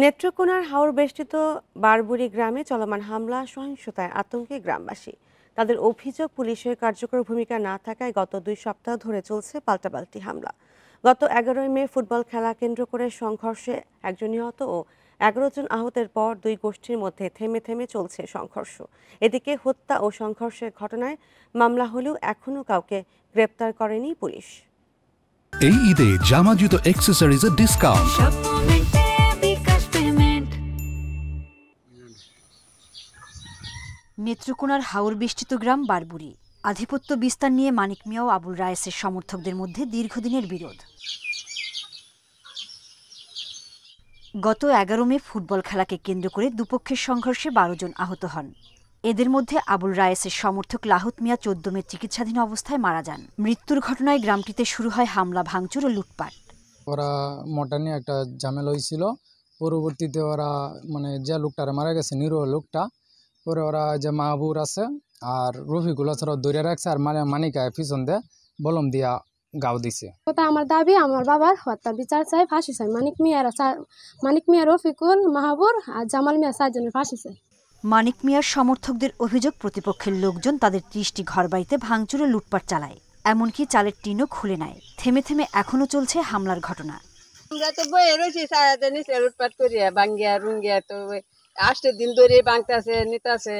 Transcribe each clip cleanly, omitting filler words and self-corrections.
নেত্রকোনার হাওর বেষ্টিত বারবুড়ি গ্রামে চলমান হামলা সহিংসতায় আতঙ্কে গ্রামবাসী। তাদের অভিযোগ, পুলিশের কার্যকর ভূমিকা না থাকায় গত 2 সপ্তাহ ধরে চলছে পাল্টাপাল্টি হামলা। গত 11 মে ফুটবল খেলা কেন্দ্র করে সংঘর্ষে একজন নিহত ও 11 জন আহতের পর দুই গোষ্ঠীর মধ্যে থেমে থেমে চলছে সংঘর্ষ। এদিকে হত্যা ও সংঘর্ষের ঘটনায় মামলা হলেও এখনও কাউকে গ্রেপ্তার করেনি পুলিশ। এই ঈদে জামা জুতো অ্যাক্সেসরিজের ডিসকাউন্ট। নেত্রকোনার হাওর বেষ্টিত গ্রাম বারবুড়ি। আধিপত্য বিস্তার নিয়ে মানিক মিয়া ও আবুল রায়েসের সমর্থকদের মধ্যে দীর্ঘদিনের বিরোধ। গত 11 মে ফুটবল খেলাকে কেন্দ্র করে দুপক্ষের সংঘর্ষে 12 জন আহত হন। এদের মধ্যে আবুল রায়েসের সমর্থক লাহুত মিয়া 14 মে চিকিৎসাধীন অবস্থায় মারা যান। মৃত্যুর ঘটনায় গ্রামটিতে শুরু হয় হামলা, ভাঙচুর ও লুটপাট। ওরা মোটা নিয়ে একটা ঝামেলা হয়েছিল। পরবর্তীতে ওরা যে লোকটারা মারা গেছে, নিরীহ লোকটা, পরে ওরা যে মাহবুর আছে আর রফিকুল ছাড়া দৌড়ে রাখছে আর মানিকায় পিছন দিয়ে বলম দিয়া গাও দিছে। আমার দাবি, আমার বাবার হত্যা বিচার চাই, ফাঁসি চাই। মানিক মিয়া, রফিকুল, মাহবুর আর জামাল মিয়া 4 জনের ফাঁসি চাই। মানিক মিয়ার সমর্থকদের অভিযোগ, প্রতিপক্ষের লোকজন তাদের 30টি ঘরবাড়িতে ভাঙচুর ও লুটপাট চালায়, এমনকি চালের টিনও খুলে নেয়। থেমে থেমে এখনো চলছে হামলার ঘটনা। আমরা তো বয়ে রয়েছি সারাতে নিচে লুটপাট করিয়া বাঙ্গিয়া রুঙ্গিয়া, তো 8 দিন ধরে বাংতাছে নিতাছে।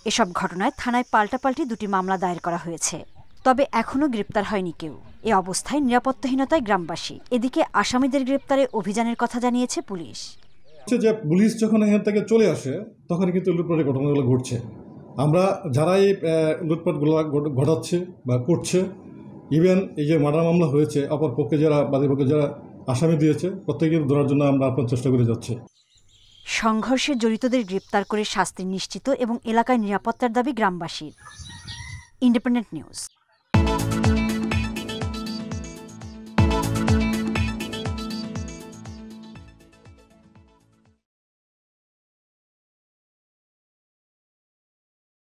এসব ঘটনায় থানায় পাল্টাপাল্টি 2টি মামলা দায়ের করা হয়েছে, তবে এখনো গ্রেপ্তার হয়নি কেউ। এ অবস্থায় নিরাপত্তাহীনতায় গ্রামবাসী। এদিকে আসামিদের গ্রেপ্তারে অভিযানের কথা জানিয়েছে পুলিশ। যে পুলিশ যখন এখান থেকে চলে আসে তখন কিন্তু লুটপাটের ঘটনাগুলো ঘটছে। আমরা যারাই লুটপাটগুলো ঘটাচ্ছে বা করছে, ইভেন এই যে মার্ডার মামলা হয়েছে, অপর পক্ষে যারা বাদীপক্ষে যারা আসামি দিয়েছে, প্রত্যেকের ধরার জন্য আমরা আপনার চেষ্টা করে যাচ্ছি। সংঘর্ষে জড়িতদের গ্রেপ্তার করে শাস্তি নিশ্চিত এবং এলাকায় নিরাপত্তার দাবি গ্রামবাসীর। Independent news.